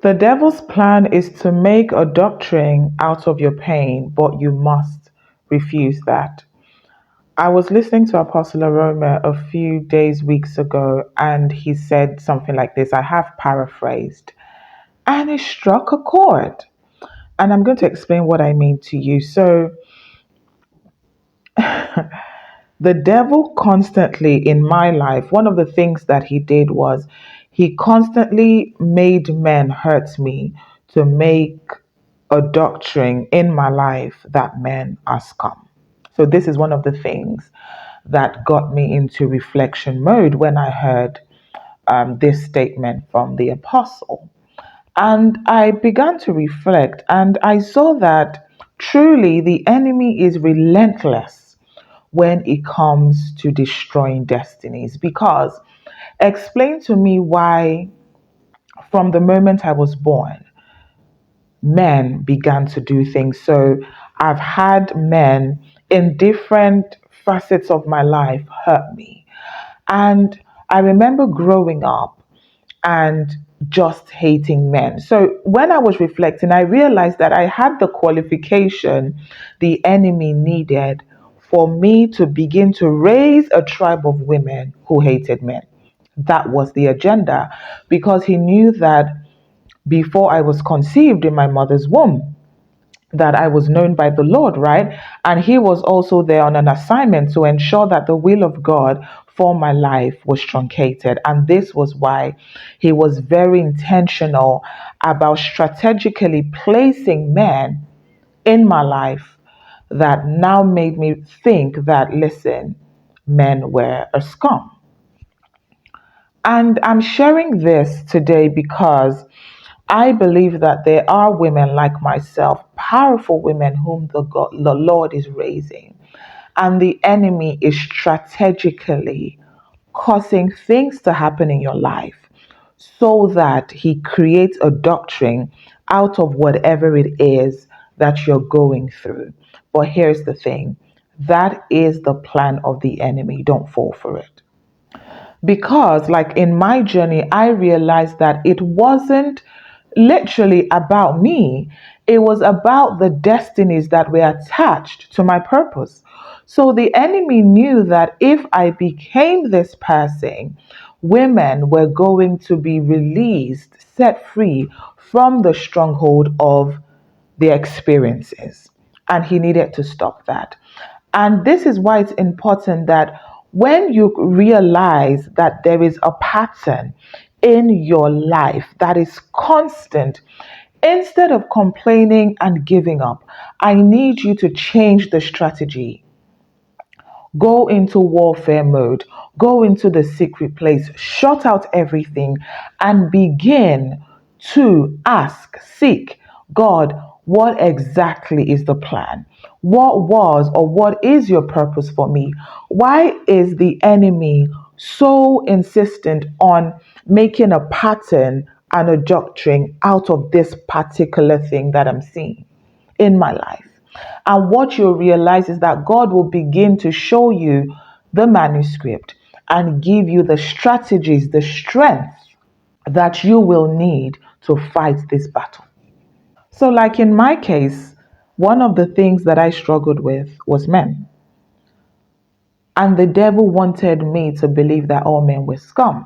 The devil's plan is to make a doctrine out of your pain, but you must refuse that. I was listening to Apostle Aroma a few days, weeks ago, and he said something like this. I have paraphrased, and it struck a chord. And I'm going to explain what I mean to you. So, the devil constantly in my life, one of the things that he did was he constantly made men hurt me to make a doctrine in my life that men are scum. So, this is one of the things that got me into reflection mode when I heard this statement from the apostle. And I began to reflect, and I saw that truly the enemy is relentless when it comes to destroying destinies. Because explain to me why, from the moment I was born, men began to do things. So I've had men in different facets of my life hurt me. And I remember growing up and just hating men. So when I was reflecting, I realized that I had the qualification the enemy needed for me to begin to raise a tribe of women who hated men. That was the agenda, because he knew that before I was conceived in my mother's womb, that I was known by the Lord, right? And he was also there on an assignment to ensure that the will of God for my life was truncated. And this was why he was very intentional about strategically placing men in my life that now made me think that, listen, men were a scum. And I'm sharing this today because I believe that there are women like myself, powerful women whom the Lord is raising. And the enemy is strategically causing things to happen in your life so that he creates a doctrine out of whatever it is that you're going through. But here's the thing, that is the plan of the enemy. Don't fall for it. Because, like in my journey, I realized that it wasn't literally about me, it was about the destinies that were attached to my purpose. So the enemy knew that if I became this person, women were going to be released, set free from the stronghold of their experiences. And he needed to stop that. And this is why it's important that when you realize that there is a pattern in your life that is constant, instead of complaining and giving up, I need you to change the strategy. Go into warfare mode, go into the secret place, shut out everything, and begin to ask, seek God, what exactly is the plan? What was or what is your purpose for me? Why is the enemy so insistent on making a pattern and a doctrine out of this particular thing that I'm seeing in my life? And what you'll realize is that God will begin to show you the manuscript and give you the strategies, the strength that you will need to fight this battle. So, like in my case, one of the things that I struggled with was men. And the devil wanted me to believe that all men were scum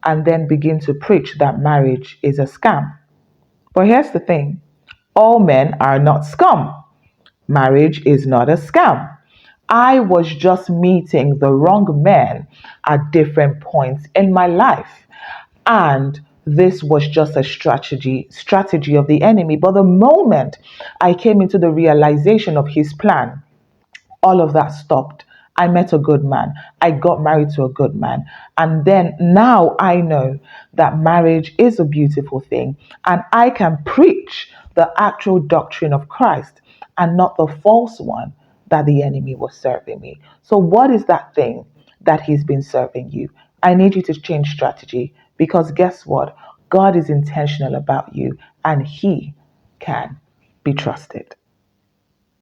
and then begin to preach that marriage is a scam. But here's the thing, all men are not scum. Marriage is not a scam. I was just meeting the wrong men at different points in my life. And this was just a strategy of the enemy. But the moment I came into the realization of his plan, all of that stopped. I met a good man. I got married to a good man. And then now I know that marriage is a beautiful thing. And I can preach the actual doctrine of Christ and not the false one that the enemy was serving me. So, what is that thing that he's been serving you? I need you to change strategy, because guess what? God is intentional about you and he can be trusted.